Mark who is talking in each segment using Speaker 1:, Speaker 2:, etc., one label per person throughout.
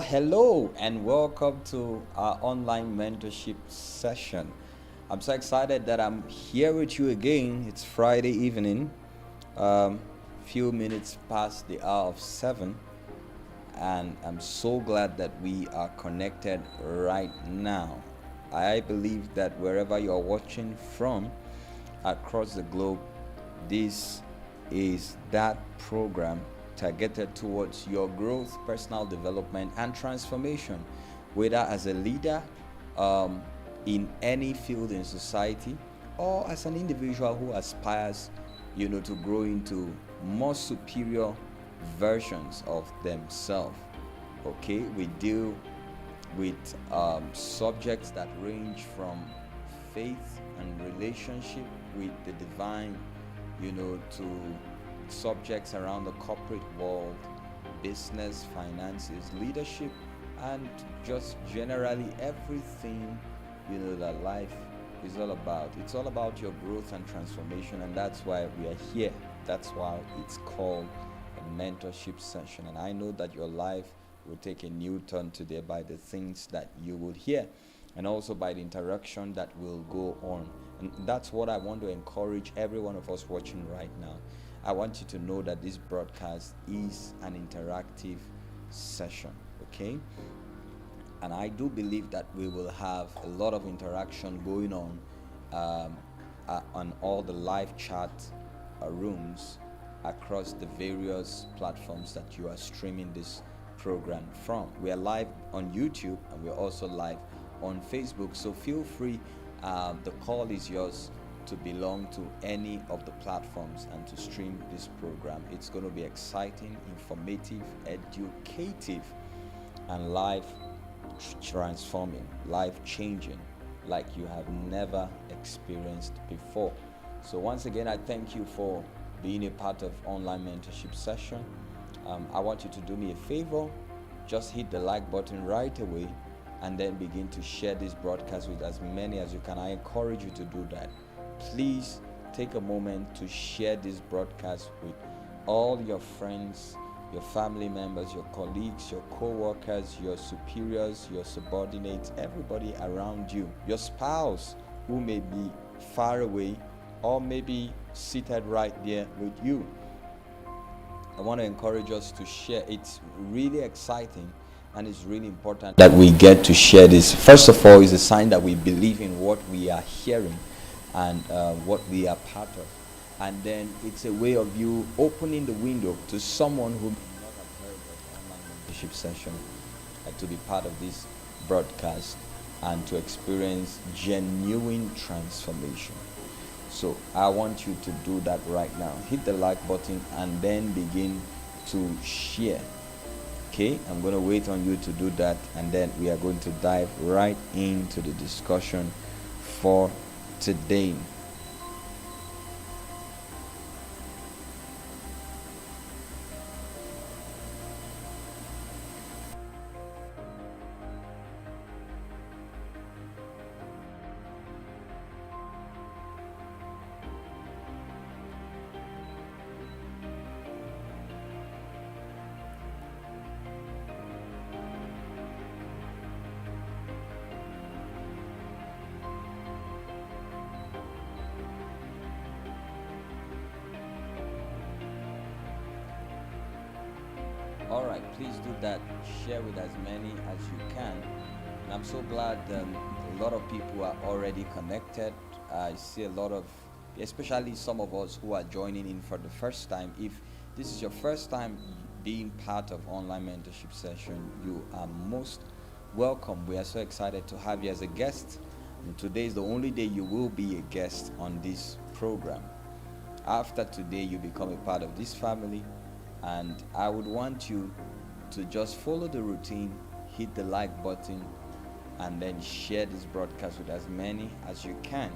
Speaker 1: Hello and welcome to our online mentorship session. I'm so excited that I'm here with you again. It's Friday evening, few minutes past the hour of 7, and I'm so glad that we are connected right now. I believe that wherever you're watching from across the globe, this is that program targeted towards your growth, personal development, and transformation, whether as a leader um, in any field in society or as an individual who aspires, to grow into more superior versions of themselves. Okay, we deal with subjects that range from faith and relationship with the divine, to subjects around the corporate world, business, finances, leadership, and just generally everything, that life is all about. It's all about your growth and transformation, and that's why we are here. That's why it's called a mentorship session. And I know that your life will take a new turn today by the things that you will hear and also by the interaction that will go on. And that's what I want to encourage every one of us watching right now. I want you to know that this broadcast is an interactive session, okay? And I do believe that we will have a lot of interaction going on all the live chat rooms across the various platforms that you are streaming this program from. We are live on YouTube and we're also live on Facebook. So feel free, the call is yours to belong to any of the platforms and to stream this program. It's going to be exciting, informative, educative, and life transforming, life changing, like you have never experienced before. So once again, I thank you for being a part of online mentorship session. I want you to do me a favor. Just hit the like button right away and then begin to share this broadcast with as many as you can. I encourage you to do that. Please take a moment to share this broadcast with all your friends, your family members, your colleagues, your co-workers, your superiors, your subordinates, everybody around you, your spouse who may be far away or maybe seated right there with you. I want to encourage us to share. It's really exciting and it's really important that we get to share this. First of all, it's a sign that we believe in what we are hearing and what we are part of. And then it's a way of you opening the window to someone who may not have heard of online mentorship session to be part of this broadcast and to experience genuine transformation. So I want you to do that right now. Hit the like button and then begin to share. Okay, I'm going to wait on you to do that, and then we are going to dive right into the discussion for today. All right, please do that. Share with as many as you can. And I'm so glad a lot of people are already connected. I see a lot of, especially some of us who are joining in for the first time. If this is your first time being part of online mentorship session, you are most welcome. We are so excited to have you as a guest. And today is the only day you will be a guest on this program. After today, you become a part of this family. And I would want you to just follow the routine, hit the like button, and then share this broadcast with as many as you can.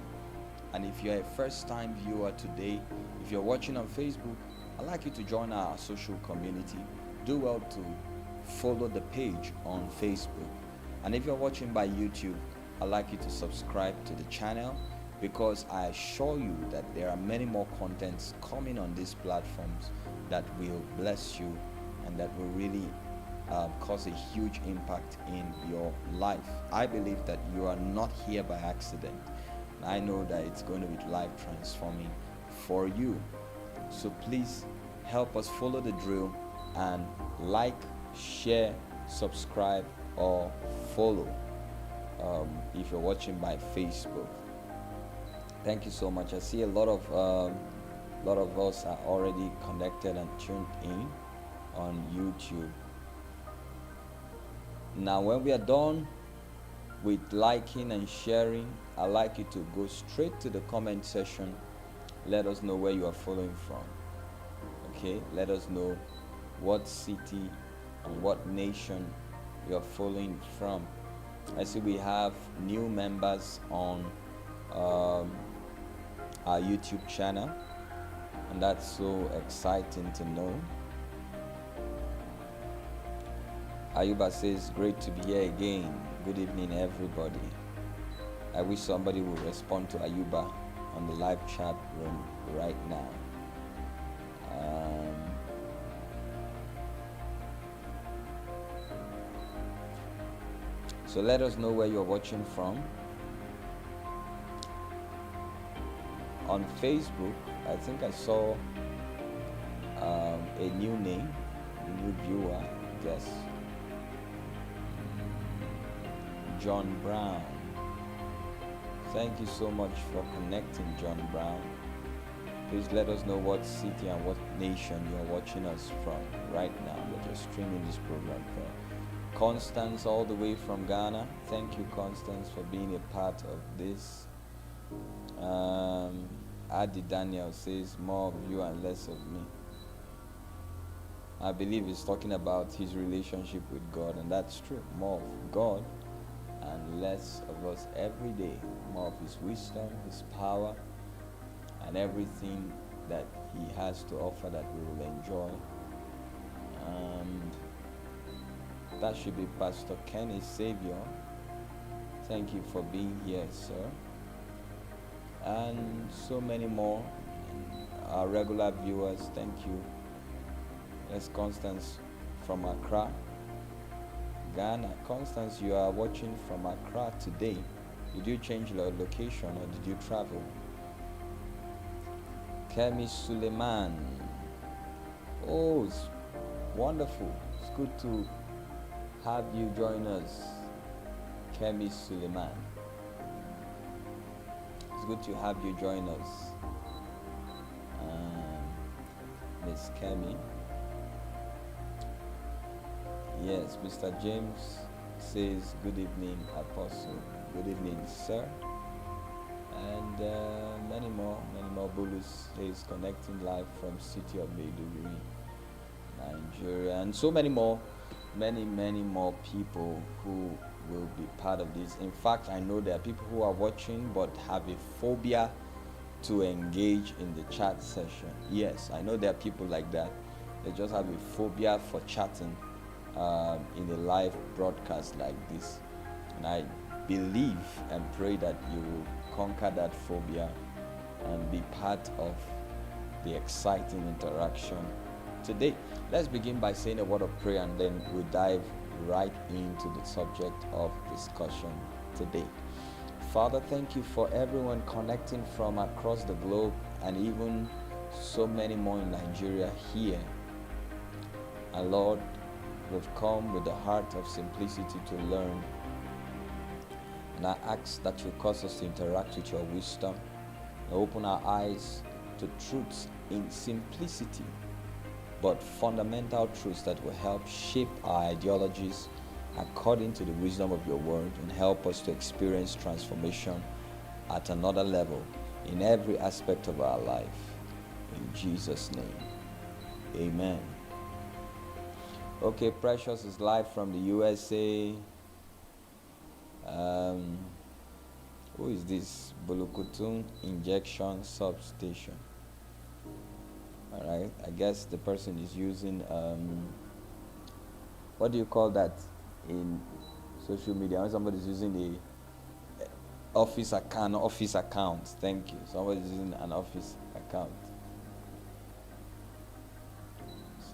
Speaker 1: And if you're a first-time viewer today, if you're watching on Facebook, I'd like you to join our social community. Do well to follow the page on Facebook. And if you're watching by YouTube, I'd like you to subscribe to the channel, because I assure you that there are many more contents coming on these platforms that will bless you and that will really cause a huge impact in your life. I believe that you are not here by accident. I know that it's going to be life transforming for you. So please help us follow the drill and like, share, subscribe, or follow if you're watching by Facebook. Thank you so much. I see a lot of us are already connected and tuned in on YouTube. Now, when we are done with liking and sharing, I'd like you to go straight to the comment section. Let us know where you are following from. Okay, let us know what city and what nation you are following from. I see we have new members on our YouTube channel, and that's so exciting to know. Ayuba says, great to be here again. Good evening, everybody. I wish somebody would respond to Ayuba on the live chat room right now. So let us know where you're watching from. On Facebook, I think I saw a new name, a new viewer, yes. John Brown. Thank you so much for connecting, John Brown. Please let us know what city and what nation you're watching us from right now that you're streaming this program from. Constance, all the way from Ghana. Thank you, Constance, for being a part of this. Adi Daniel says, more of you and less of me. I believe he's talking about his relationship with God, and that's true. More of God and less of us every day. More of his wisdom, his power, and everything that he has to offer that we will enjoy. And that should be Pastor Kenny Savior. Thank you for being here, sir. And so many more. Our regular viewers, thank you. There's Constance from Accra, Ghana. Constance, you are watching from Accra today. Did you change your location or did you travel? Kemi Suleiman. Oh, it's wonderful. It's good to have you join us, Kemi Suleiman. It's good to have you join us, Miss Kemi. Yes, Mr. James says, good evening, Apostle. Good evening, sir. And many more. Bulus says, connecting live from city of Maiduguri, Nigeria. And so many more people who will be part of this. In fact, I know there are people who are watching but have a phobia to engage in the chat session. Yes, I know there are people like that. They just have a phobia for chatting in a live broadcast like this. And I believe and pray that you will conquer that phobia and be part of the exciting interaction today. Let's begin by saying a word of prayer, and then we'll dive right into the subject of discussion today. Father, thank you for everyone connecting from across the globe, and even so many more in Nigeria here. And Lord, we've come with the heart of simplicity to learn. And I ask that you cause us to interact with your wisdom and open our eyes to truths in simplicity, but fundamental truths that will help shape our ideologies according to the wisdom of your word, and help us to experience transformation at another level in every aspect of our life. In Jesus' name, amen. Okay, Precious is live from the USA. Who is this? Bulukutun Injection Substation. All right, I guess the person is using, what do you call that in social media? When somebody's using the office account. Thank you. Somebody's using an office account.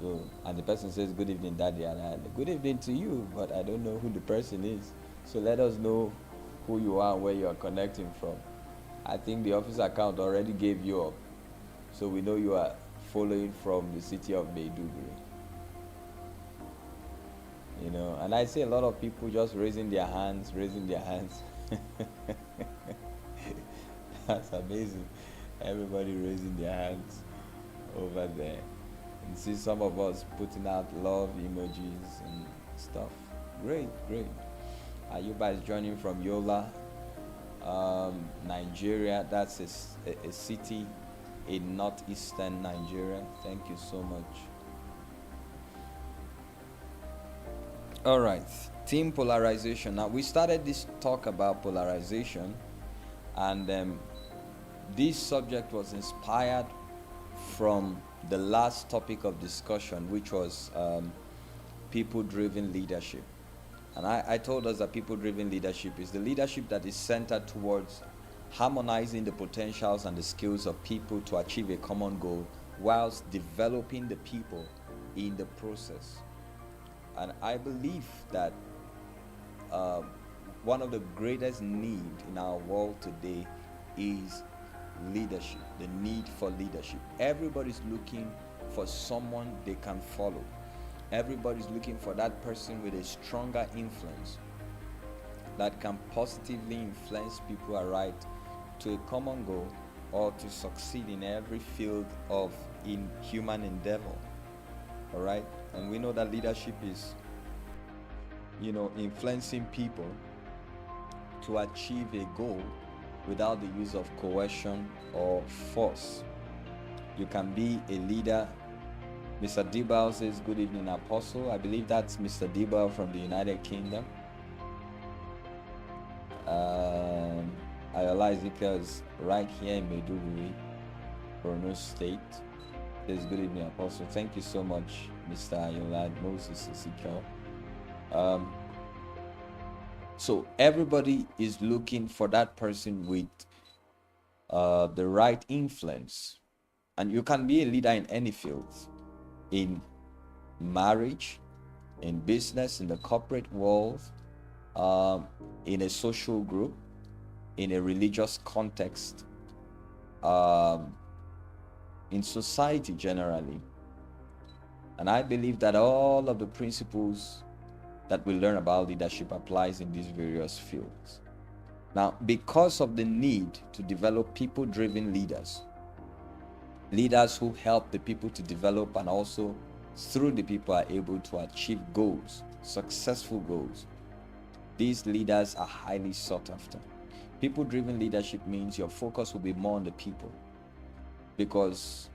Speaker 1: So, and the person says, "Good evening, Daddy," and good evening to you, but I don't know who the person is. So let us know who you are and where you are connecting from. I think the office account already gave you up, so we know you are following from the city of Maiduguri. And I see a lot of people just raising their hands. That's amazing. Everybody raising their hands over there. And see some of us putting out love emojis and stuff. Great, great. Are you guys joining from Yola, Nigeria? That's a city in northeastern Nigeria. Thank you so much. All right, team polarization. Now, we started this talk about polarization, and this subject was inspired from the last topic of discussion, which was people-driven leadership. And I told us that people-driven leadership is the leadership that is centered towards harmonizing the potentials and the skills of people to achieve a common goal whilst developing the people in the process. And I believe that one of the greatest needs in our world today is leadership, the need for leadership. Everybody's looking for someone they can follow. Everybody's looking for that person with a stronger influence that can positively influence people aright to a common goal or to succeed in every field of human endeavor. All right? And we know that leadership is, influencing people to achieve a goal without the use of coercion or force. You can be a leader. Mr. Dibal says, "Good evening, Apostle." I believe that's Mr. Dibal from the United Kingdom. Ayola Ezekiel's right here in Maiduguri, Borno State. Says, "Good evening, Apostle." Thank you so much, Mr. Ayola Moses Ezekiel. So everybody is looking for that person with the right influence. And you can be a leader in any field, in marriage, in business, in the corporate world, in a social group, in a religious context, in society generally. And I believe that all of the principles that we learn about leadership applies in these various fields. Now, because of the need to develop people-driven leaders who help the people to develop and also through the people are able to achieve goals, successful goals, these leaders are highly sought after. People-driven leadership means your focus will be more on the people, because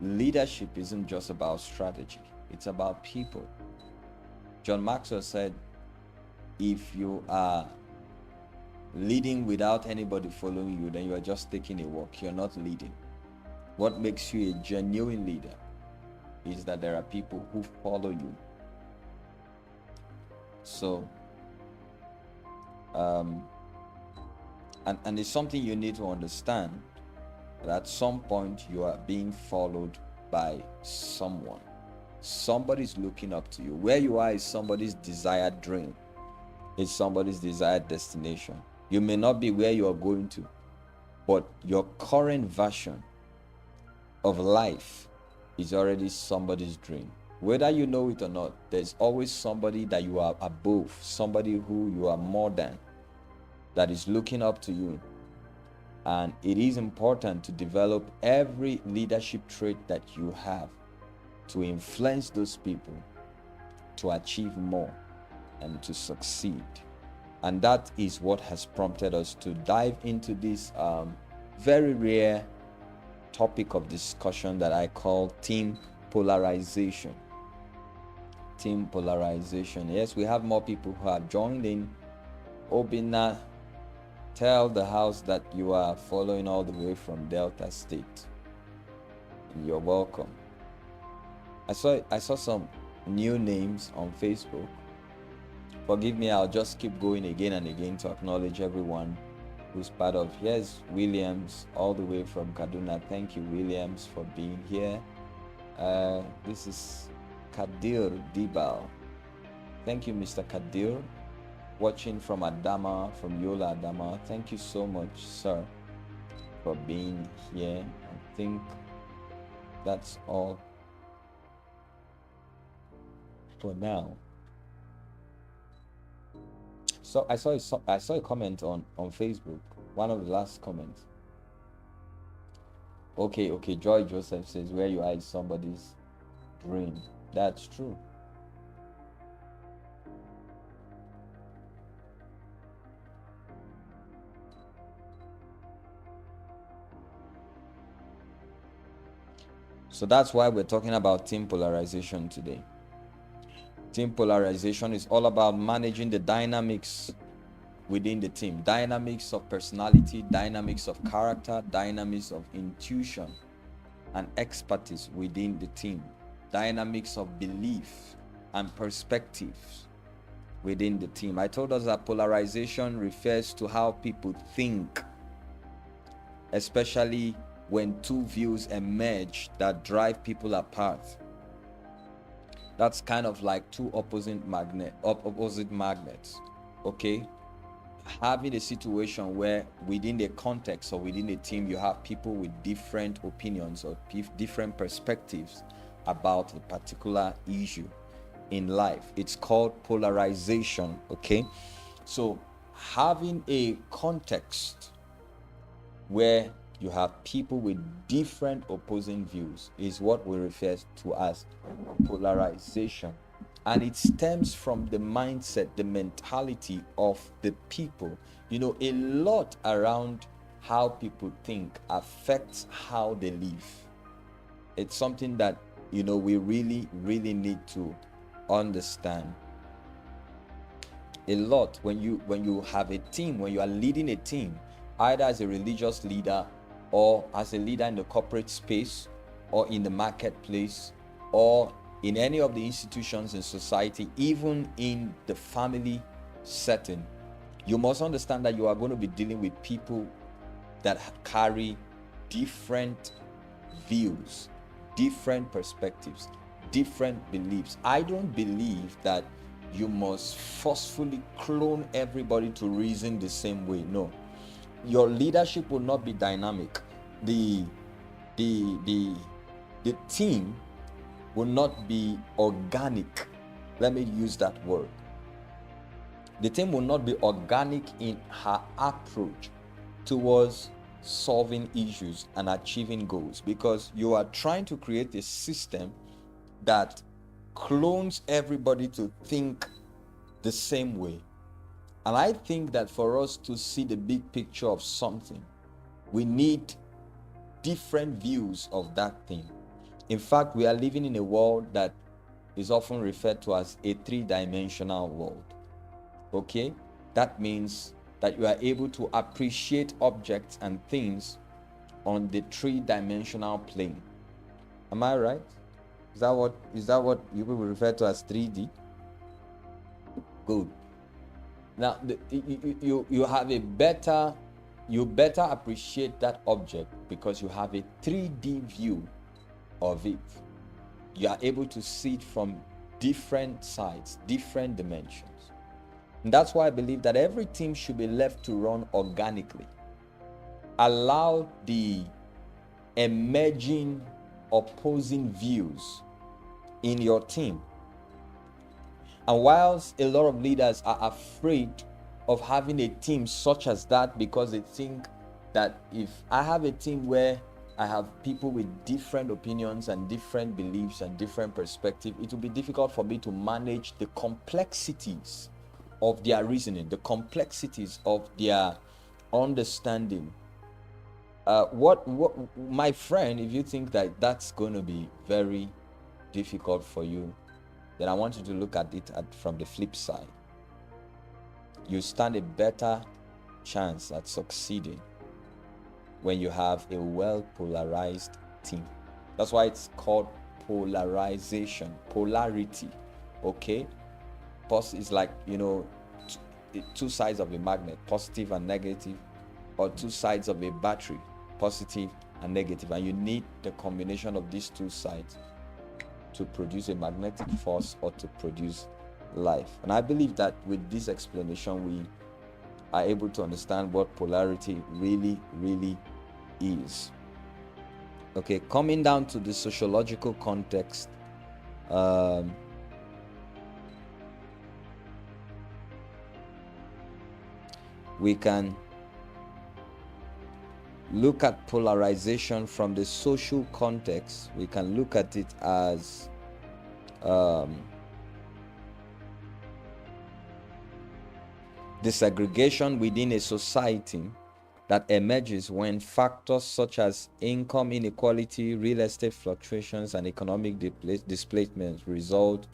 Speaker 1: leadership isn't just about strategy, it's about people. John Maxwell said, if you are leading without anybody following you, then you are just taking a walk. You're not leading. What makes you a genuine leader is that there are people who follow you. So, and it's something you need to understand, that at some point you are being followed by someone. Somebody's looking up to you. Where you are is somebody's desired dream. It's somebody's desired destination. You may not be where you are going to, but your current version of life is already somebody's dream. Whether you know it or not, there's always somebody that you are above, somebody who you are more than, that is looking up to you. And it is important to develop every leadership trait that you have to influence those people to achieve more and to succeed. And that is what has prompted us to dive into this very rare topic of discussion that I call team polarization. Team polarization. Yes, we have more people who have joined in. Obina, tell the house that you are following all the way from Delta State. And you're welcome. I saw some new names on Facebook. Forgive me, I'll just keep going again and again to acknowledge everyone who's part of. Here's Williams all the way from Kaduna. Thank you, Williams, for being here. This is Kadir Dibal. Thank you, Mr. Kadir. Watching from Adama, from Yola Adama. Thank you so much, sir, for being here. I think that's all for now. So I saw a comment on Facebook, one of the last comments. Okay, Joy Joseph says, where you are is somebody's dream. That's true. So that's why we're talking about team polarization today. Team polarization is all about managing the dynamics within the team. Dynamics of personality, dynamics of character, dynamics of intuition and expertise within the team. Dynamics of belief and perspectives within the team. I told us that polarization refers to how people think, especially when two views emerge that drive people apart. That's kind of like two opposite magnets. Okay, having a situation where within the context or within a team you have people with different opinions or different perspectives about a particular issue in life. It's called polarization. Okay, so having a context where you have people with different opposing views is what we refer to as polarization. And it stems from the mindset, the mentality of the people. You know, a lot around how people think affects how they live. It's something that, you know, we really need to understand. A lot when you have a team, when you are leading a team, either as a religious leader or as a leader in the corporate space or in the marketplace or in any of the institutions in society, even in the family setting, you must understand that you are going to be dealing with people that carry different views, different perspectives, different beliefs. I don't believe that you must forcefully clone everybody to reason the same way. No. Your leadership will not be dynamic. The team will not be organic. Let me use that word. The team will not be organic in her approach towards solving issues and achieving goals, because you are trying to create a system that clones everybody to think the same way. And I think that for us to see the big picture of something, we need different views of that thing. In fact, we are living in a world that is often referred to as a three-dimensional world. Okay? That means that you are able to appreciate objects and things on the three-dimensional plane. Am I right? Is that what you people refer to as 3D? Good. Now, you have you better appreciate that object because you have a 3D view of it. You are able to see it from different sides, different dimensions. And that's why I believe that every team should be left to run organically. Allow the emerging opposing views in your team. And whilst a lot of leaders are afraid of having a team such as that, because they think that if I have a team where I have people with different opinions and different beliefs and different perspectives, it will be difficult for me to manage the complexities of their reasoning, the complexities of their understanding. My friend, if you think that that's going to be very difficult for you, then I want you to look at it from the flip side. You stand a better chance at succeeding when you have a well-polarized team. That's why it's called polarization, polarity. Okay? It's like, you know, two sides of a magnet, positive and negative, or two sides of a battery, positive and negative, and you need the combination of these two sides to produce a magnetic force or to produce life. And I believe that with this explanation, we are able to understand what polarity really is. Okay, coming down to the sociological context, we can look at polarization from the social context. We can look at it as the segregation within a society that emerges when factors such as income inequality, real estate fluctuations, and economic displacement result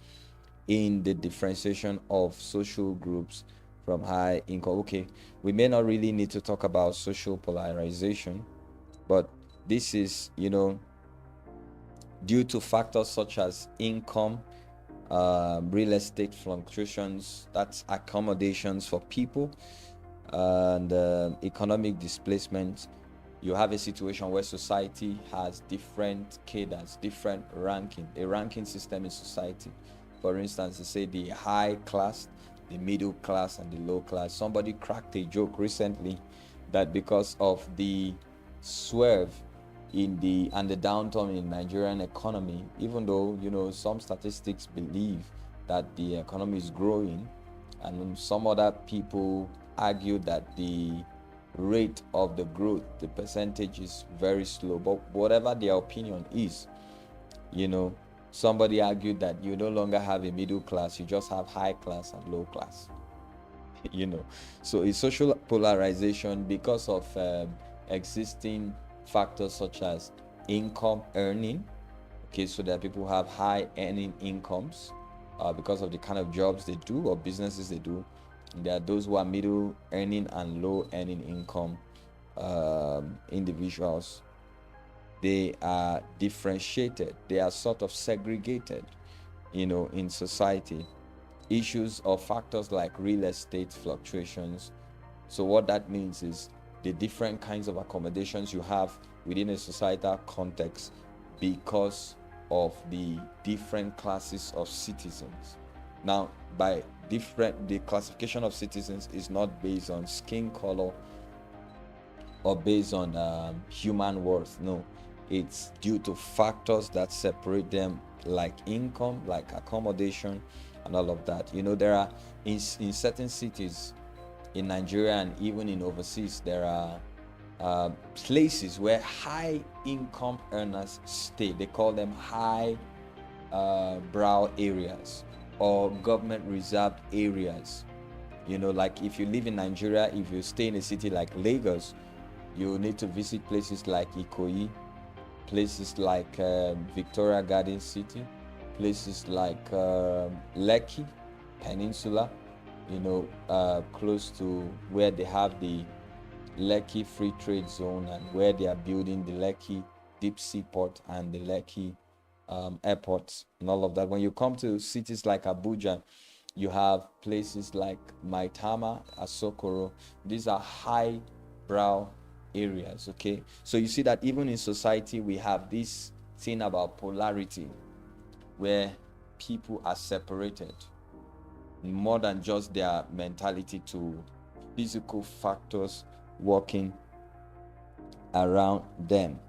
Speaker 1: in the differentiation of social groups from high income. Okay, we may not really need to talk about social polarization, but this is, due to factors such as income, real estate fluctuations, that's accommodations for people, and economic displacement. You have a situation where society has different cadres, different ranking, a ranking system in society. For instance, they say the high class, the middle class, and the low class. Somebody cracked a joke recently that because of the swerve in the downturn in Nigerian economy, even though some statistics believe that the economy is growing, and some other people argue that the rate of the growth, the percentage, is very slow. But whatever their opinion is, somebody argued that you no longer have a middle class, you just have high class and low class. So it's social polarization because of existing factors such as income earning. Okay, so that people have high earning incomes because of the kind of jobs they do or businesses they do. And there are those who are middle earning and low earning income individuals. They are differentiated, they are sort of segregated, in society. Issues or factors like real estate fluctuations. So what that means is the different kinds of accommodations you have within a societal context because of the different classes of citizens. Now, the classification of citizens is not based on skin color or based on human worth. No, it's due to factors that separate them, like income, like accommodation, and all of that. There are in certain cities in Nigeria and even in overseas, there are places where high income earners stay. They call them high brow areas or government reserved areas. Like if you live in Nigeria, if you stay in a city like Lagos, you need to visit places like Ikoyi, places like Victoria Garden City, places like Lekki Peninsula, close to where they have the Lekki Free Trade Zone and where they are building the Lekki Deep Sea Port and the Lekki airports and all of that. When you come to cities like Abuja, you have places like Maitama, Asokoro. These are high brow areas. Okay, so you see that even in society we have this thing about polarity where people are separated more than just their mentality to physical factors working around them.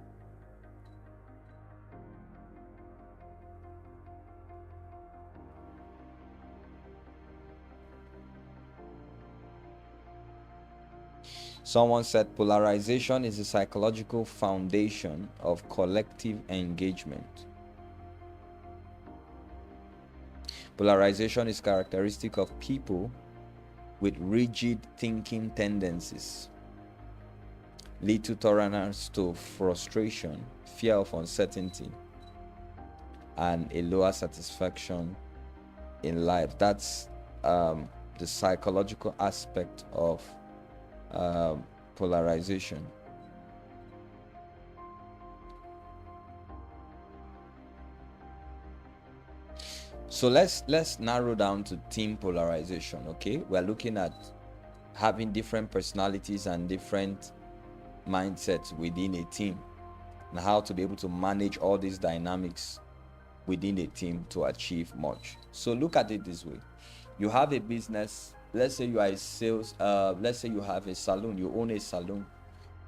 Speaker 1: Someone said polarization is the psychological foundation of collective engagement. Polarization is characteristic of people with rigid thinking tendencies, lead to tolerance to frustration, fear of uncertainty, and a lower satisfaction in life. That's the psychological aspect of polarization. So let's narrow down to team polarization. Okay, we're looking at having different personalities and different mindsets within a team and how to be able to manage all these dynamics within a team to achieve much. So look at it this way. You have a business. Let's say you are a sales, let's say you have a salon, you own a salon,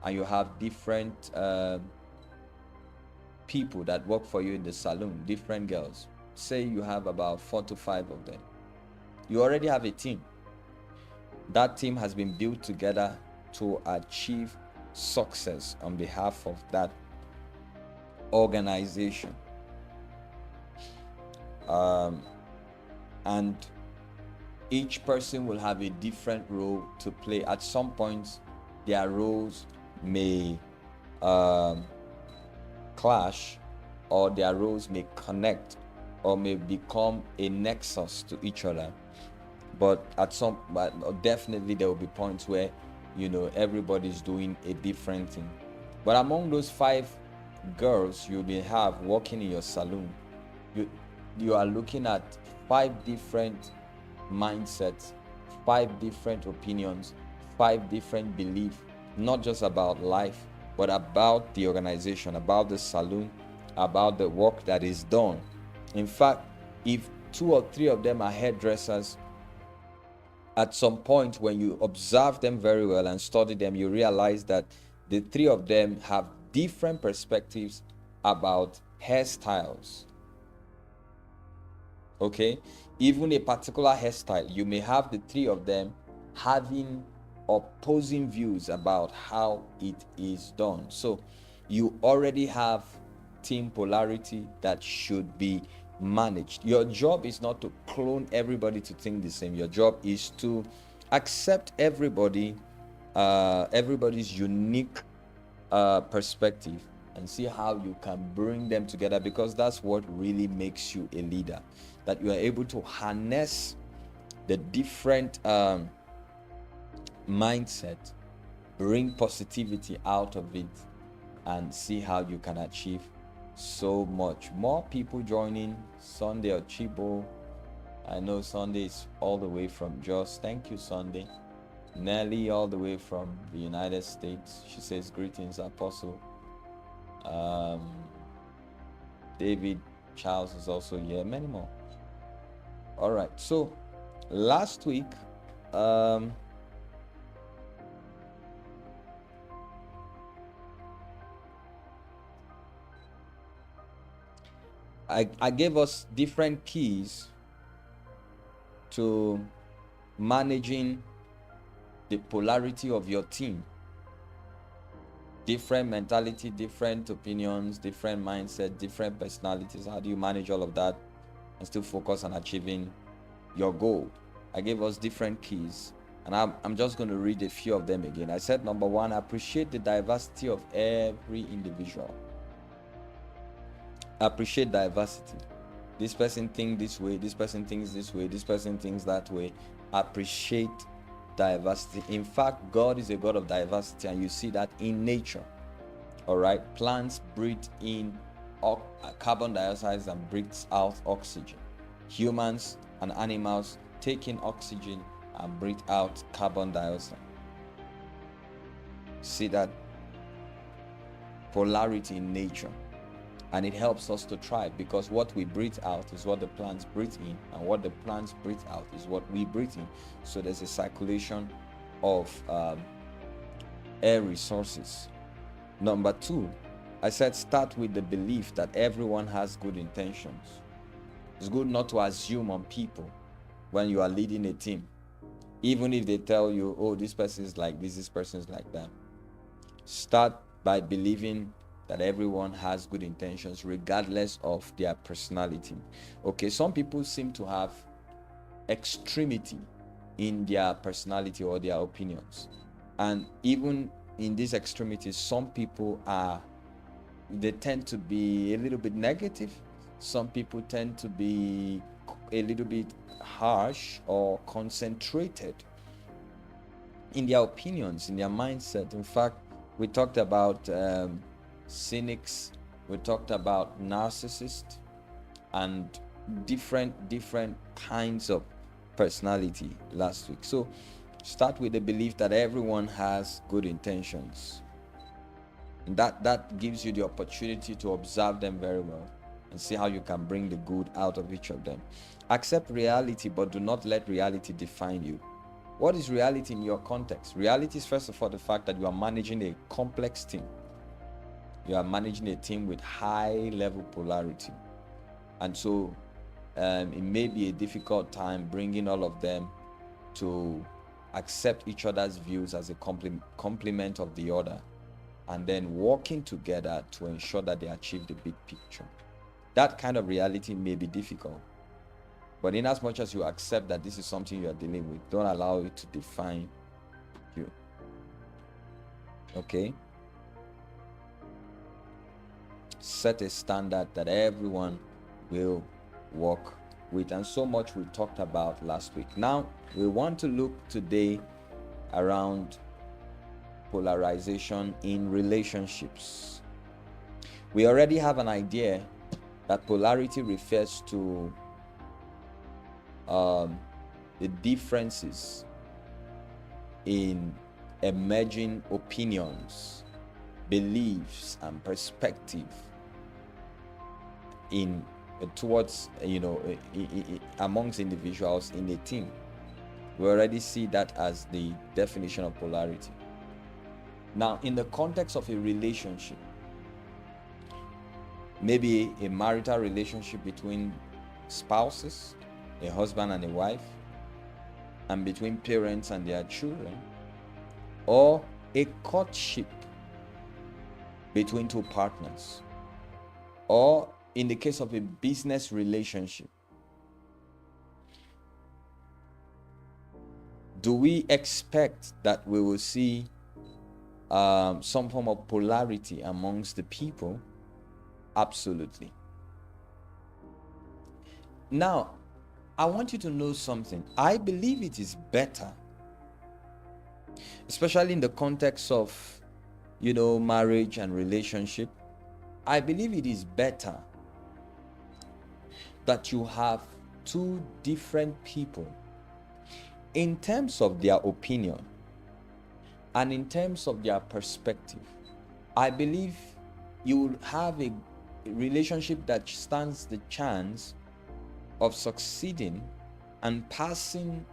Speaker 1: and you have different people that work for you in the salon, different girls. Say you have about 4 to 5 of them. You already have a team. That team has been built together to achieve success on behalf of that organization. And each person will have a different role to play. At some point, their roles may clash, or their roles may connect, or may become a nexus to each other. But definitely there will be points where, everybody's doing a different thing. But among those 5 girls you may have working in your salon, you are looking at 5 different mindsets, 5 different opinions, 5 different beliefs, not just about life, but about the organization, about the salon, about the work that is done. In fact, if 2 or 3 of them are hairdressers, at some point when you observe them very well and study them, you realize that the 3 of them have different perspectives about hairstyles. Okay, even a particular hairstyle, you may have the 3 of them having opposing views about how it is done. So you already have team polarity that should be managed. Your job is not to clone everybody to think the same. Your job is to accept everybody's unique perspective and see how you can bring them together, because that's what really makes you a leader, that you are able to harness the different mindset, bring positivity out of it, and see how you can achieve so much. More people joining. Sunday or Chibo, I know Sunday is all the way from Jos. Thank you, Sunday. Nelly all the way from the United States. She says greetings, Apostle. David Charles is also here. Many more. All right. So last week, I gave us different keys to managing the polarity of your team. Different mentality, different opinions, different mindset, different personalities. How do you manage all of that and still focus on achieving your goal? I gave us different keys, and I'm just going to read a few of them again. I said, number 1, appreciate the diversity of every individual. Appreciate diversity. This person thinks this way, this person thinks this way, this person thinks that way. Appreciate diversity. In fact, God is a God of diversity, and you see that in nature. All right, plants breathe in carbon dioxide and breathes out oxygen. Humans and animals take in oxygen and breathe out carbon dioxide. See that polarity in nature. And it helps us to thrive, because what we breathe out is what the plants breathe in, and what the plants breathe out is what we breathe in. So there's a circulation of air resources. Number 2, I said start with the belief that everyone has good intentions. It's good not to assume on people when you are leading a team. Even if they tell you, oh, this person is like this person is like that. Start by believing that everyone has good intentions regardless of their personality. Okay, some people seem to have extremity in their personality or their opinions, and even in these extremities, some people they tend to be a little bit negative. Some people tend to be a little bit harsh or concentrated in their opinions, in their mindset. In fact, we talked about cynics, we talked about narcissists, and different kinds of personality last week. So start with the belief that everyone has good intentions, and that gives you the opportunity to observe them very well and see how you can bring the good out of each of them. Accept reality, but do not let reality define you. What is reality in your context? Reality is, first of all, the fact that you are managing a complex team. You are managing a team with high level polarity. And so it may be a difficult time bringing all of them to accept each other's views as a complement of the other, and then working together to ensure that they achieve the big picture. That kind of reality may be difficult, but in as much as you accept that this is something you are dealing with, don't allow it to define you. Okay? Set a standard that everyone will work with, and so much we talked about last week. Now we want to look today around polarization in relationships. We already have an idea that polarity refers to the differences in emerging opinions, beliefs, and perspective in towards amongst individuals in a team. We already see that as the definition of polarity. Now, in the context of a relationship, maybe a marital relationship between spouses, a husband and a wife, and between parents and their children, or a courtship between two partners, or in the case of a business relationship, do we expect that we will see some form of polarity amongst the people? Absolutely. Now, I want you to know something. I believe it is better, especially in the context of, marriage and relationship. I believe it is better that you have two different people in terms of their opinion and in terms of their perspective. I believe you will have a relationship that stands the chance of succeeding and passing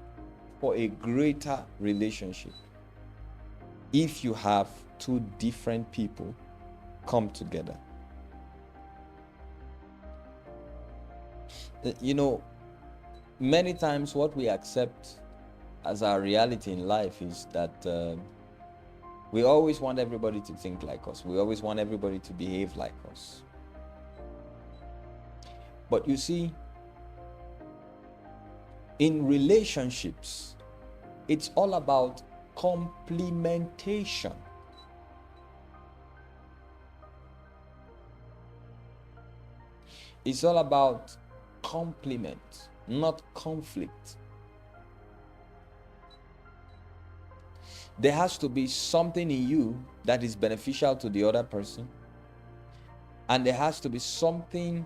Speaker 1: for a greater relationship if you have two different people come together. Many times what we accept as our reality in life is that we always want everybody to think like us. We always want everybody to behave like us. But you see, in relationships, it's all about complementation. It's all about complement, not conflict. There has to be something in you that is beneficial to the other person, and there has to be something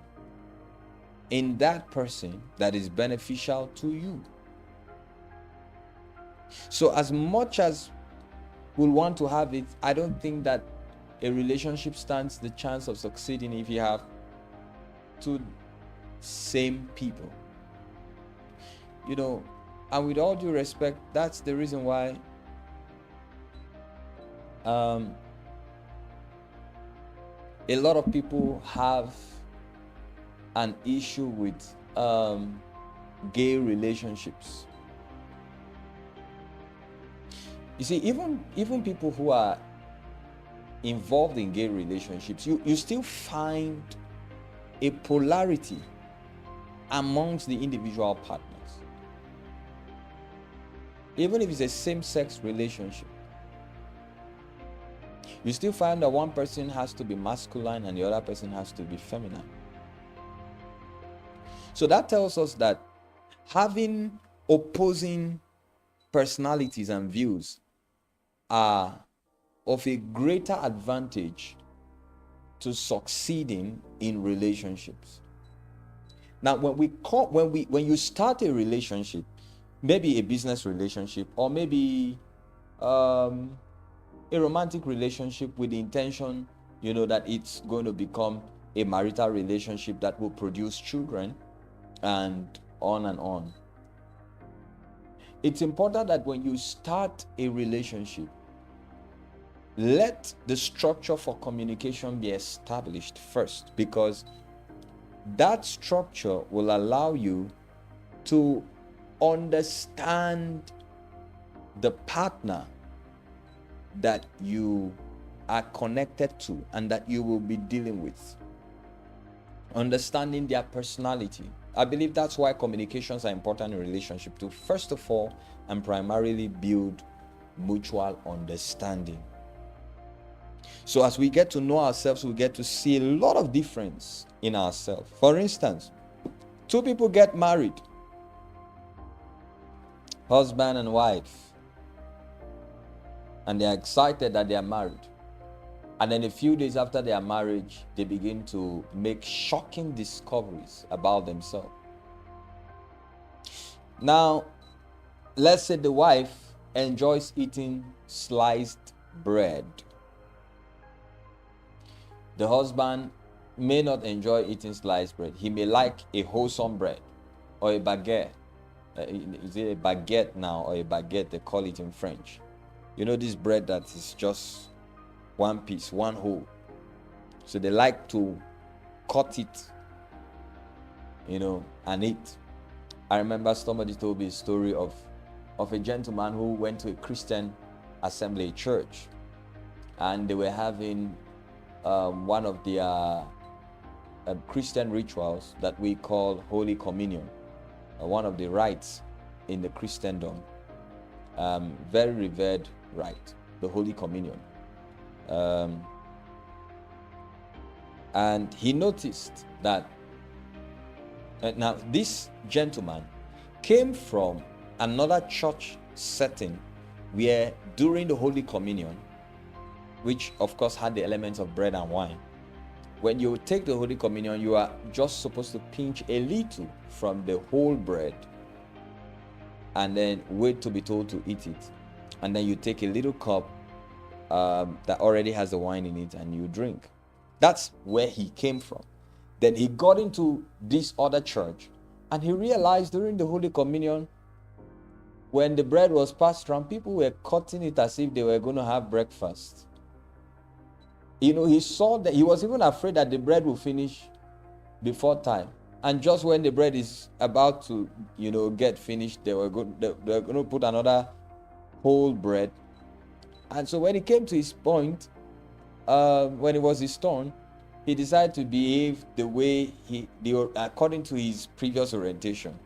Speaker 1: in that person that is beneficial to you. So as much as we'll want to have it, I don't think that a relationship stands the chance of succeeding if you have two same people. And with all due respect, that's the reason why a lot of people have an issue with gay relationships. You see, even people who are involved in gay relationships, you still find a polarity amongst the individual partners. Even if it's a same-sex relationship, you still find that one person has to be masculine and the other person has to be feminine. So that tells us that having opposing personalities and views are of a greater advantage to succeeding in relationships. Now, when you start a relationship, maybe a business relationship, or maybe a romantic relationship with the intention, that it's going to become a marital relationship that will produce children, and on and on. It's important that when you start a relationship, let the structure for communication be established first, because that structure will allow you to understand the partner that you are connected to and that you will be dealing with. Understanding their personality. I believe that's why communications are important in relationship, to first of all and primarily build mutual understanding. So as we get to know ourselves, we get to see a lot of difference in ourselves. For instance, two people get married, husband and wife, and they're excited that they are married. And then a few days after their marriage, they begin to make shocking discoveries about themselves. Now, let's say the wife enjoys eating sliced bread. The husband may not enjoy eating sliced bread. He may like a wholesome bread or a baguette. Is it a baguette now or a baguette? They call it in French. You know, this bread that is just one piece, one whole. So they like to cut it, and eat. I remember somebody told me a story of a gentleman who went to a Christian assembly church, and they were having one of their Christian rituals that we call Holy Communion, one of the rites in the Christendom, very revered rite, the Holy Communion. And he noticed that now this gentleman came from another church setting where during the Holy Communion, which of course had the elements of bread and wine, when you take the Holy Communion, you are just supposed to pinch a little from the whole bread and then wait to be told to eat it. And then you take a little cup that already has the wine in it and you drink. That's where he came from. Then he got into this other church and he realized during the Holy Communion, when the bread was passed around, people were cutting it as if they were going to have breakfast. He saw that, he was even afraid that the bread will finish before time. And just when the bread is about to, get finished, they were going to put another whole bread. And so when it came to his point, when it was his turn, he decided to behave the way according to his previous orientation.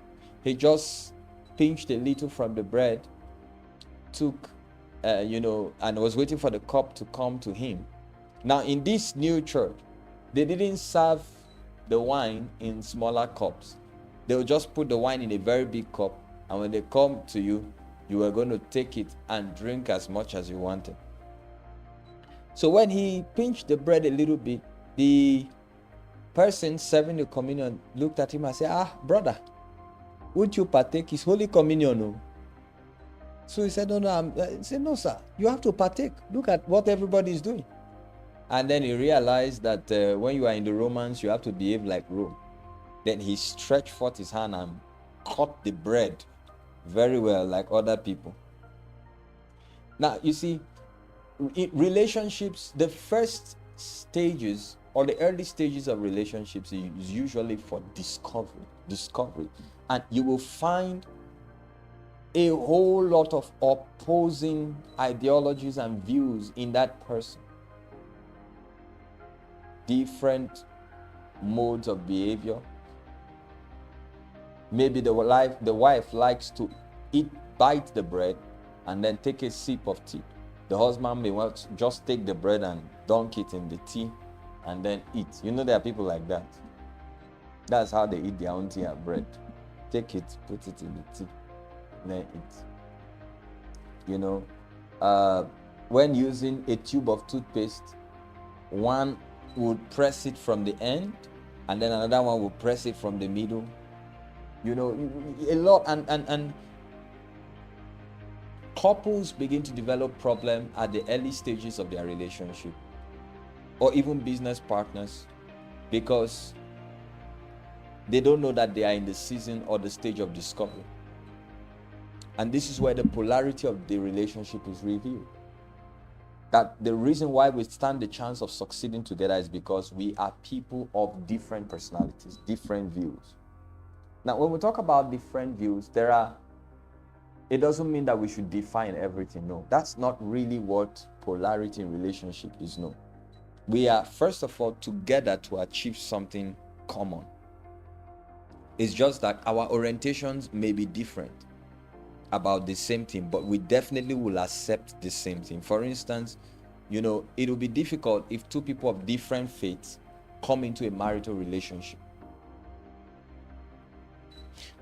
Speaker 1: He just pinched a little from the bread, took, and was waiting for the cup to come to him. Now, in this new church, they didn't serve the wine in smaller cups. They will just put the wine in a very big cup, and when they come to you, you are going to take it and drink as much as you wanted. So when he pinched the bread a little bit, the person serving the communion looked at him and said, brother, would you partake? It's Holy Communion. No? So he said, no. He said, no, sir, you have to partake. Look at what everybody is doing. And then he realized that when you are in the Romans, you have to behave like Rome. Then he stretched forth his hand and cut the bread very well like other people. Now, you see, in relationships, the first stages or the early stages of relationships is usually for discovery. And you will find a whole lot of opposing ideologies and views in that person. Different modes of behavior. Maybe the wife likes to bite the bread and then take a sip of tea. The husband may want to just take the bread and dunk it in the tea and then eat. There are people like that. That's how they eat their own tea and bread. Take it, put it in the tea, then eat. When using a tube of toothpaste, one would press it from the end and then another one would press it from the middle. A lot, and couples begin to develop problems at the early stages of their relationship, or even business partners, because they don't know that they are in the season or the stage of discovery. And this is where the polarity of the relationship is revealed. That the reason why we stand the chance of succeeding together is because we are people of different personalities, different views. Now, when we talk about different views, it doesn't mean that we should define everything. No, that's not really what polarity in relationship is. No. We are, first of all, together to achieve something common. It's just that our orientations may be different about the same thing, but we definitely will accept the same thing. For instance, it will be difficult if two people of different faiths come into a marital relationship.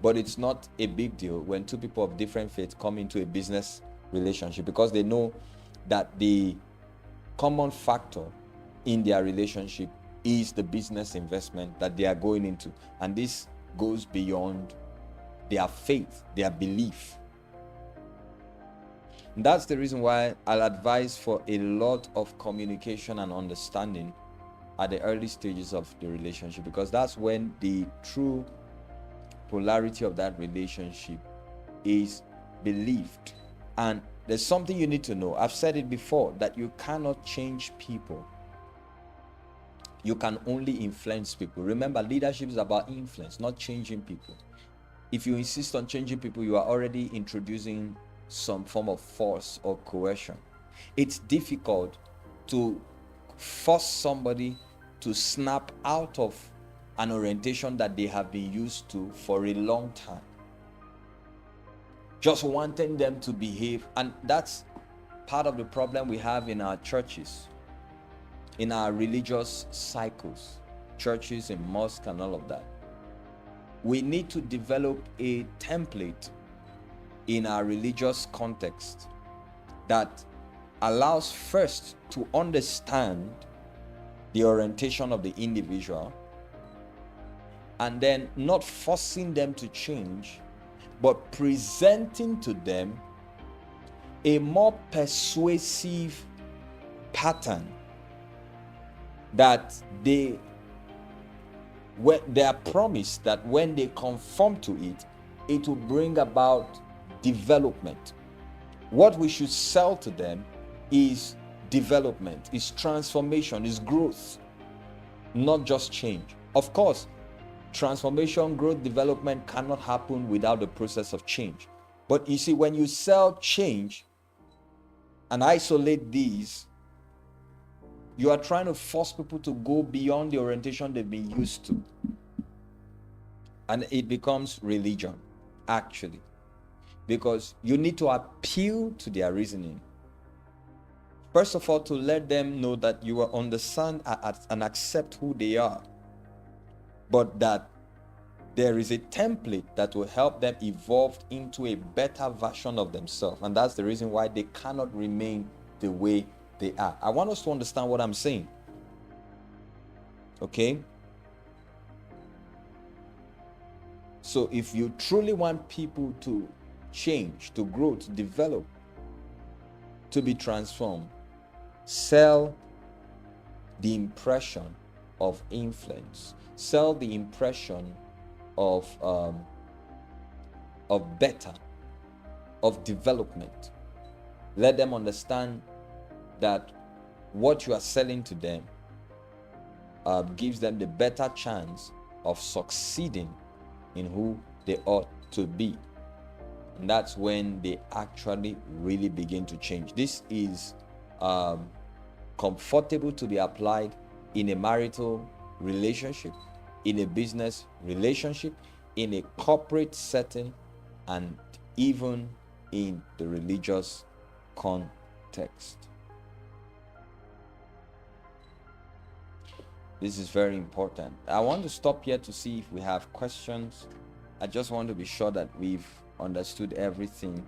Speaker 1: But it's not a big deal when two people of different faiths come into a business relationship, because they know that the common factor in their relationship is the business investment that they are going into. And this goes beyond their faith, their belief. That's the reason why I'll advise for a lot of communication and understanding at the early stages of the relationship, because that's when the true polarity of that relationship is believed. And there's something you need to know. I've said it before, that you cannot change people. You can only influence people. Remember, leadership is about influence, not changing people. If you insist on changing people, you are already introducing some form of force or coercion. It's difficult to force somebody to snap out of an orientation that they have been used to for a long time, just wanting them to behave. And that's part of the problem we have in our churches, in our religious cycles, churches and mosques and all of that. We need to develop a template in our religious context that allows first to understand the orientation of the individual, and then not forcing them to change, but presenting to them a more persuasive pattern that they are promised that when they conform to it, it will bring about development. What we should sell to them is development, is transformation, is growth, not just change. Of course, transformation, growth, development cannot happen without the process of change. But you see, when you sell change and isolate these, you are trying to force people to go beyond the orientation they've been used to. And it becomes religion, actually, because you need to appeal to their reasoning. First of all, to let them know that you will understand and accept who they are, but that there is a template that will help them evolve into a better version of themselves. And that's the reason why they cannot remain the way they are. I want us to understand what I'm saying. Okay? So if you truly want people to change, to grow, to develop, to be transformed, sell the impression of influence, sell the impression of better, of development. Let them understand that what you are selling to them gives them the better chance of succeeding in who they ought to be. And that's when they actually really begin to change. This is comfortable to be applied in a marital relationship, in a business relationship, in a corporate setting, and even in the religious context. This is very important. I want to stop here to see if we have questions. I just want to be sure that we've understood everything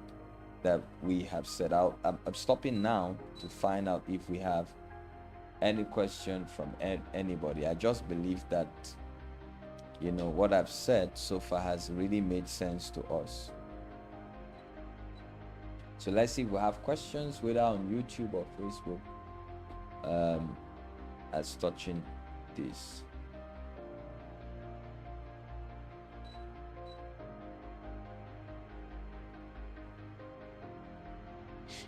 Speaker 1: that we have set out. I'm stopping now to find out if we have any question from anybody. I just believe that, what I've said so far has really made sense to us. So let's see if we have questions, whether on YouTube or Facebook, as touching this.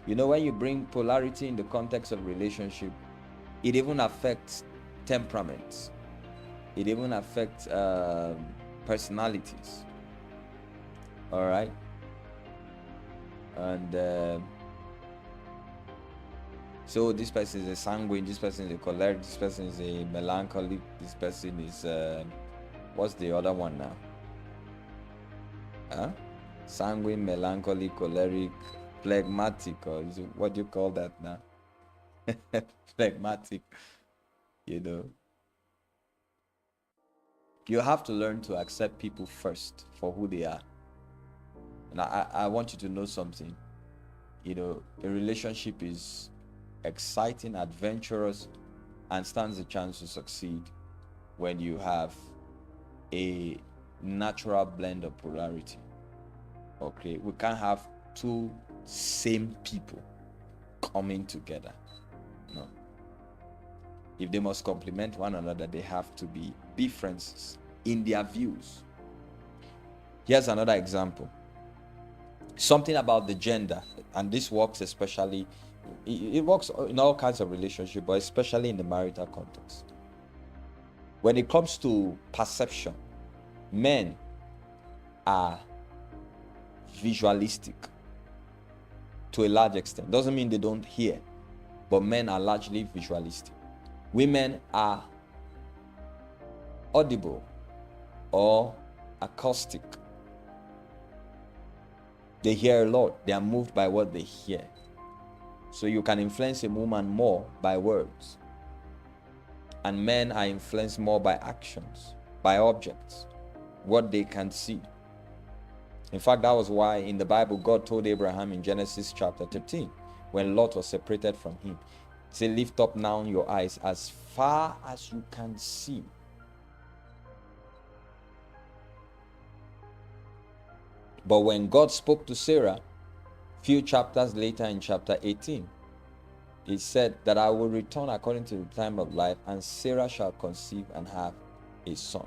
Speaker 1: You know, when you bring polarity in the context of relationship, it even affects temperaments. It even affects personalities. All right. And so this person is a sanguine, this person is a choleric, this person is a melancholic, this person is what's the other one now? Sanguine, melancholic, choleric, phlegmatic, or what do you call that now? Phlegmatic. You know, you have to learn to accept people first for who they are. And I want you to know something. You know, a relationship is exciting, adventurous, and stands a chance to succeed when you have a natural blend of polarity. Okay, we can't have two same people coming together. No. If they must complement one another, they have to be differences in their views. Here's another example. Something about the gender, and this works especially, it works in all kinds of relationships, but especially in the marital context. When it comes to perception, men are visualistic to a large extent. Doesn't mean they don't hear, but men are largely visualistic. Women are audible or acoustic. They hear a lot. They are moved by what they hear. So you can influence a woman more by words. And men are influenced more by actions, by objects, what they can see. In fact, that was why in the Bible, God told Abraham in Genesis chapter 13, when Lot was separated from him, he said, lift up now your eyes as far as you can see. But when God spoke to Sarah, few chapters later in chapter 18, he said that I will return according to the time of life, and Sarah shall conceive and have a son.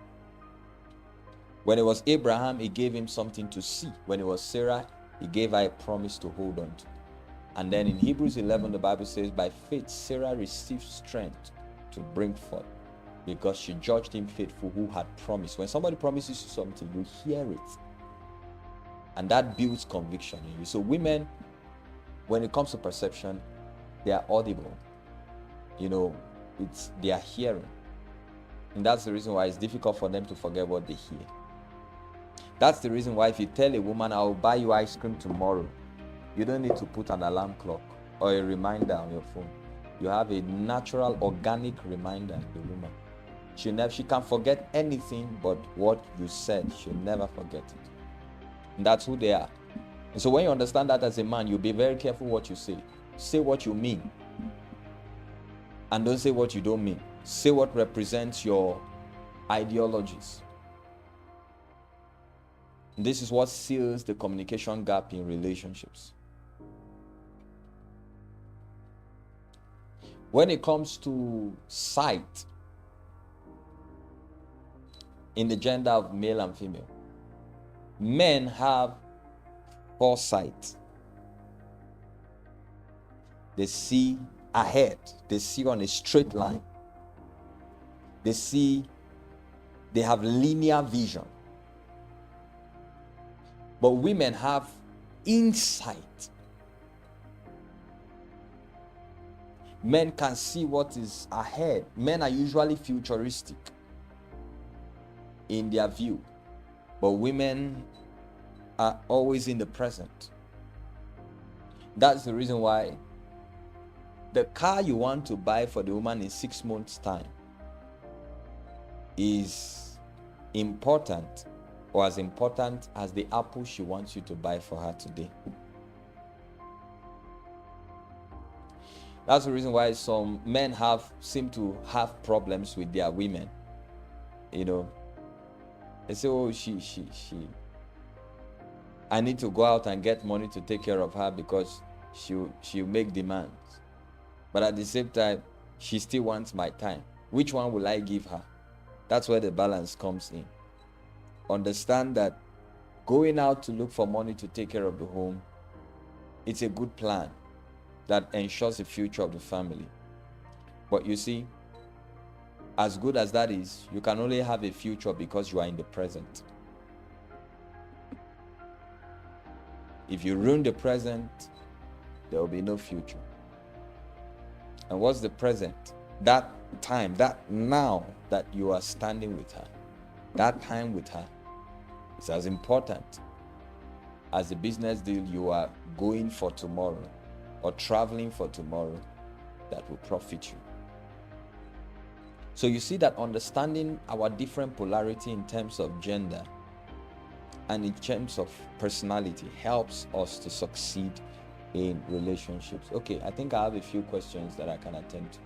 Speaker 1: When it was Abraham, he gave him something to see. When it was Sarah, he gave her a promise to hold on to. And then in Hebrews 11, the Bible says, by faith, Sarah received strength to bring forth, because she judged him faithful who had promised. When somebody promises you something, you hear it. And that builds conviction in you. So women, when it comes to perception, they are audible. You know, they are hearing. And that's the reason why it's difficult for them to forget what they hear. That's the reason why if you tell a woman, I'll buy you ice cream tomorrow, you don't need to put an alarm clock or a reminder on your phone. You have a natural, organic reminder in the woman. She can forget anything but what you said. She'll never forget it. And that's who they are. And so when you understand that as a man, you'll be very careful what you say. Say what you mean. And don't say what you don't mean. Say what represents your ideologies. And this is what seals the communication gap in relationships. When it comes to sight, in the gender of male and female, men have foresight. They see ahead. They see on a straight line. They have linear vision. But women have insight. Men can see what is ahead. Men are usually futuristic in their view, but women are always in the present. That's the reason why the car you want to buy for the woman in 6 months' time is important, or as important as the apple she wants you to buy for her today. That's the reason why some men seem to have problems with their women. You know, they say, oh, I need to go out and get money to take care of her because she'll make demands. But at the same time, she still wants my time. Which one will I give her? That's where the balance comes in. Understand that going out to look for money to take care of the home, it's a good plan. that ensures the future of the family. But you see, as good as that is, you can only have a future because you are in the present. If you ruin the present, there will be no future. And what's the present? That time, that now that you are standing with her, that time with her is as important as the business deal you are going for tomorrow or traveling for tomorrow that will profit you. So you see that understanding our different polarity in terms of gender and in terms of personality helps us to succeed in relationships. Okay, I think I have a few questions that I can attend to.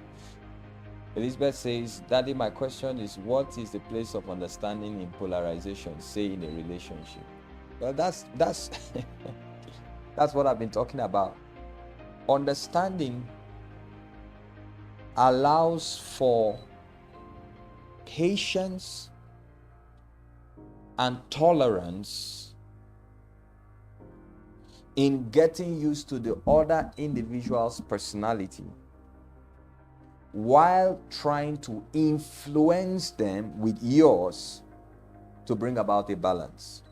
Speaker 1: Elizabeth says, Daddy, my question is, what is the place of understanding in polarization, say in a relationship? Well, that's that's what I've been talking about. Understanding allows for patience and tolerance in getting used to the other individual's personality while trying to influence them with yours to bring about a balance.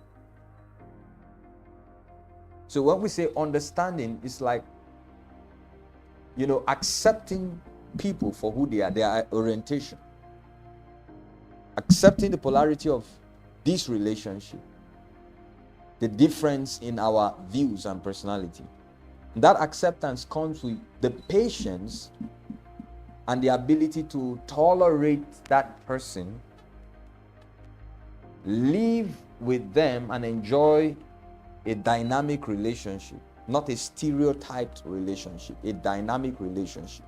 Speaker 1: So when we say understanding, it's like, accepting people for who they are, their orientation, accepting the polarity of this relationship, the difference in our views and personality. That acceptance comes with the patience and the ability to tolerate that person, live with them, and enjoy a dynamic relationship, not a stereotyped relationship, a dynamic relationship,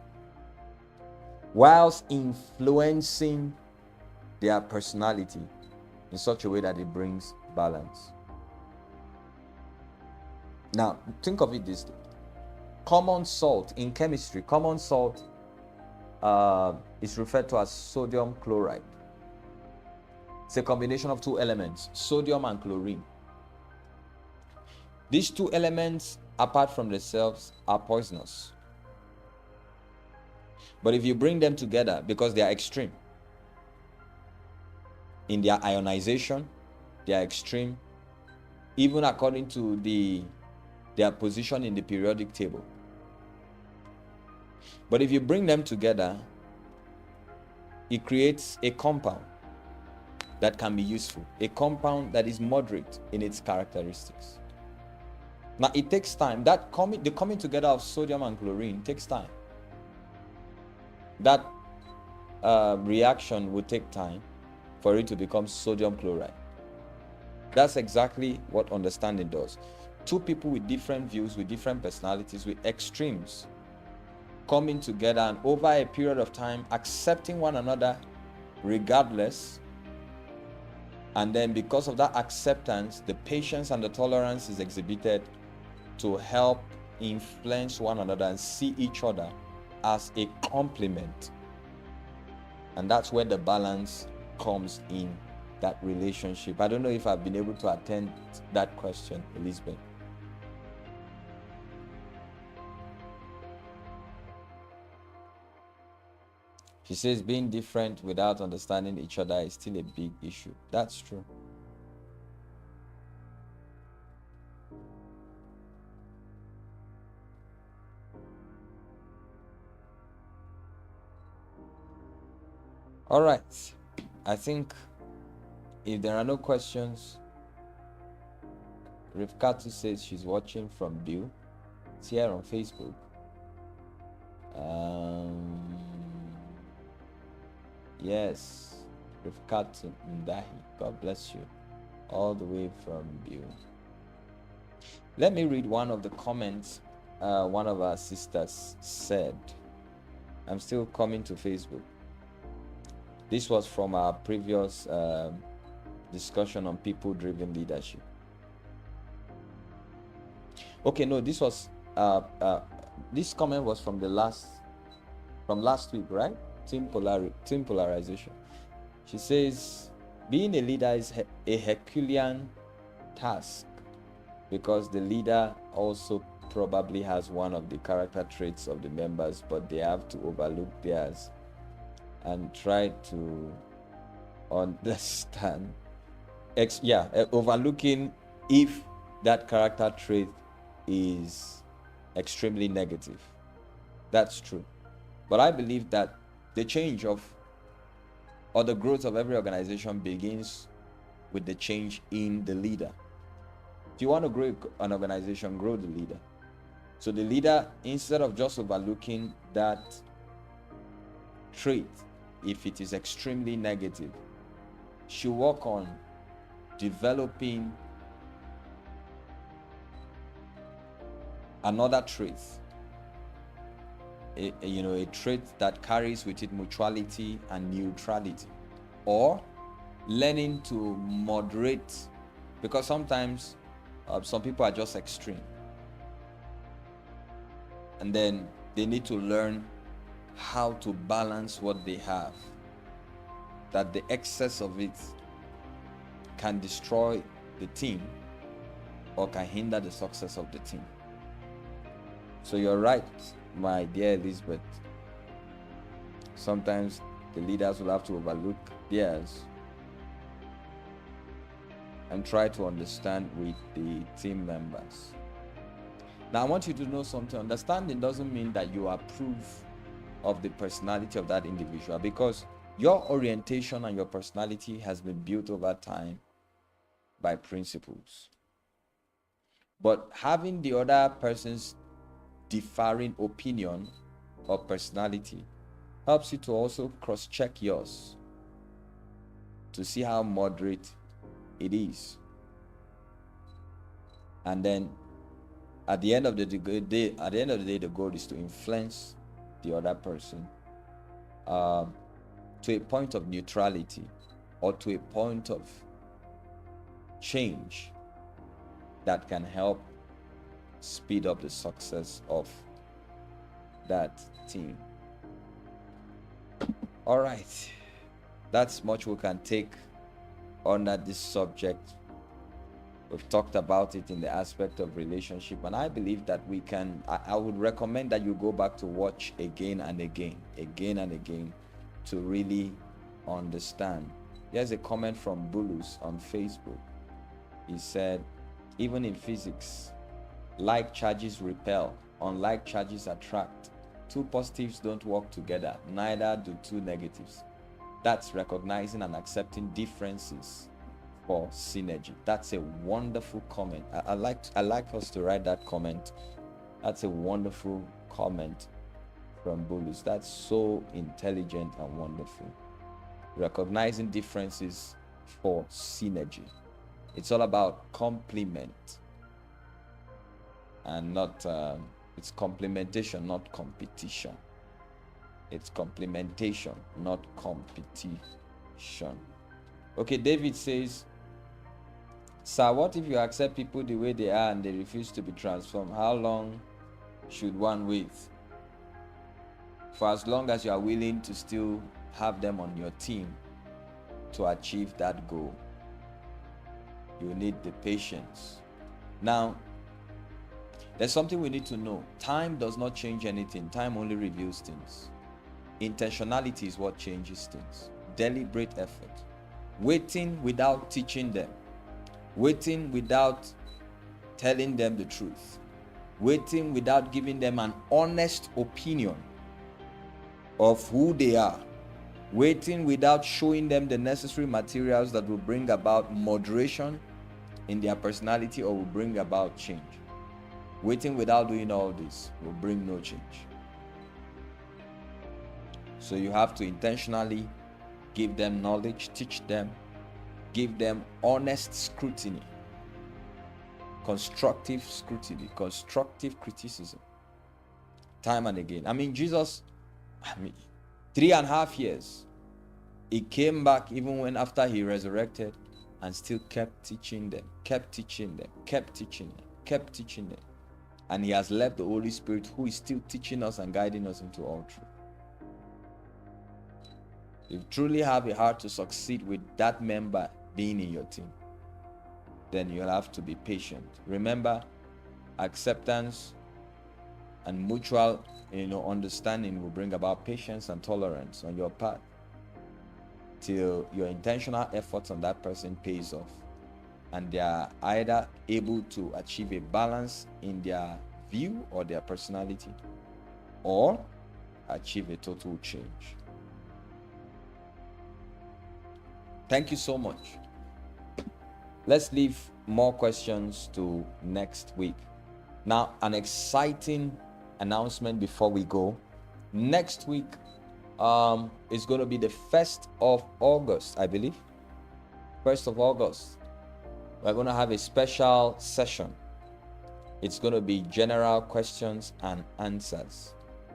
Speaker 1: whilst influencing their personality in such a way that it brings balance. Now, think of it this way. Common salt in chemistry, common salt is referred to as sodium chloride. It's a combination of two elements, sodium and chlorine. These two elements, apart from themselves, are poisonous. But if you bring them together, because they are extreme in their ionization, they are extreme, even according to their position in the periodic table. But if you bring them together, it creates a compound that can be useful, a compound that is moderate in its characteristics. Now, it takes time. The coming together of sodium and chlorine takes time. That reaction would take time for it to become sodium chloride. That's exactly what understanding does. Two people with different views, with different personalities, with extremes, coming together and over a period of time accepting one another regardless. And then because of that acceptance, the patience and the tolerance is exhibited to help influence one another and see each other as a complement. And that's where the balance comes in that relationship. I don't know if I've been able to attend that question, Elizabeth. She says being different without understanding each other is still a big issue. That's true. All right. I think if there are no questions, Rivkatu says she's watching from Bill. It's here on Facebook. Yes, Rivkatu Ndahi. God bless you. All the way from Bill. Let me read one of the comments one of our sisters said. I'm still coming to Facebook. This was from our previous discussion on people-driven leadership. Okay, no, this was this comment was from last week, right? Team Polarization. She says, being a leader is a Herculean task because the leader also probably has one of the character traits of the members, but they have to overlook theirs and try to understand. Overlooking if that character trait is extremely negative. That's true. But I believe that the change of or the growth of every organization begins with the change in the leader. If you want to grow an organization, grow the leader. So the leader, instead of just overlooking that trait, if it is extremely negative, should work on developing another trait, a trait that carries with it mutuality and neutrality, or learning to moderate, because sometimes some people are just extreme, and then they need to learn how to balance what they have, that the excess of it can destroy the team or can hinder the success of the team. So you're right, my dear Elizabeth. Sometimes the leaders will have to overlook theirs and try to understand with the team members. Now, I want you to know something. Understanding doesn't mean that you approve of the personality of that individual, because your orientation and your personality has been built over time by principles. But having the other person's differing opinion or personality helps you to also cross-check yours to see how moderate it is. And then at the end of the day, the goal is to influence the other person to a point of neutrality or to a point of change that can help speed up the success of that team. All right, that's much we can take under this subject. We've talked about it in the aspect of relationship, and I believe that we can, I would recommend that you go back to watch again and again to really understand. There's a comment from Bulus on Facebook. He said, even in physics, like charges repel, unlike charges attract. Two positives don't work together, neither do two negatives. That's recognizing and accepting differences for synergy. That's a wonderful comment. I like us to write that comment. That's a wonderful comment from Bulus. That's so intelligent and wonderful. Recognizing differences for synergy. It's all about complement and not it's complementation, not competition. It's complementation, not competition. Okay, David says, sir, what if you accept people the way they are and they refuse to be transformed? How long should one wait? For as long as you are willing to still have them on your team to achieve that goal. You need the patience. Now, there's something we need to know. Time does not change anything. Time only reveals things. Intentionality is what changes things. Deliberate effort. Waiting without teaching them. Waiting without telling them the truth. Waiting without giving them an honest opinion of who they are. Waiting without showing them the necessary materials that will bring about moderation in their personality or will bring about change. Waiting without doing all this will bring no change. So you have to intentionally give them knowledge, teach them, give them honest scrutiny, constructive scrutiny, constructive criticism, time and again. Jesus, 3.5 years, he came back even when after he resurrected and still kept teaching them, kept teaching them, kept teaching them, kept teaching them. And he has left the Holy Spirit who is still teaching us and guiding us into all truth. If you truly have a heart to succeed with that member being in your team, then you'll have to be patient. Remember, acceptance and mutual, understanding will bring about patience and tolerance on your part till your intentional efforts on that person pays off, and they are either able to achieve a balance in their view or their personality, or achieve a total change. Thank you so much. Let's leave more questions to next week. Now, an exciting announcement before we go. Next week is going to be the 1st of August, I believe. 1st of August. We're going to have a special session. It's going to be general questions and answers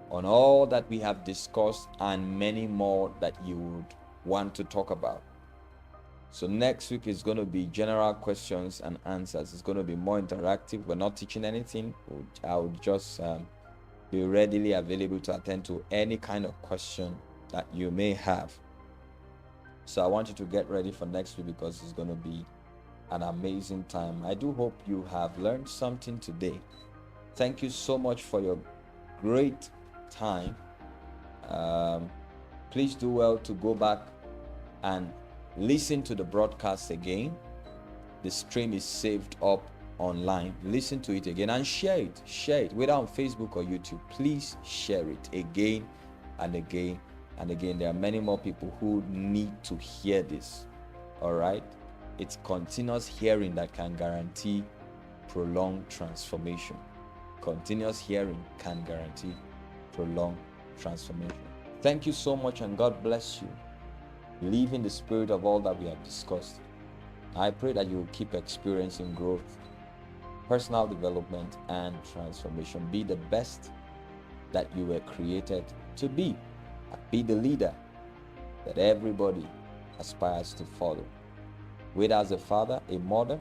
Speaker 1: on all that we have discussed and many more that you would want to talk about. So next week is going to be general questions and answers. It's going to be more interactive. We're not teaching anything. I will just be readily available to attend to any kind of question that you may have. So I want you to get ready for next week because it's going to be an amazing time. I do hope you have learned something today. Thank you so much for your great time. Please do well to go back and listen to the broadcast again. The stream is saved up online. Listen to it again and share it. Share it, whether on Facebook or YouTube. Please share it again and again and again. There are many more people who need to hear this. All right? It's continuous hearing that can guarantee prolonged transformation. Continuous hearing can guarantee prolonged transformation. Thank you so much, and God bless you. Live in the spirit of all that we have discussed. I pray that you will keep experiencing growth, personal development, and transformation. Be the best that you were created to be. Be the leader that everybody aspires to follow. Whether as a father, a mother,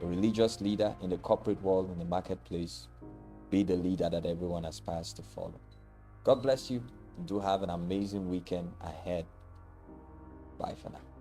Speaker 1: a religious leader in the corporate world, in the marketplace, be the leader that everyone aspires to follow. God bless you. Do have an amazing weekend ahead. Bye for now.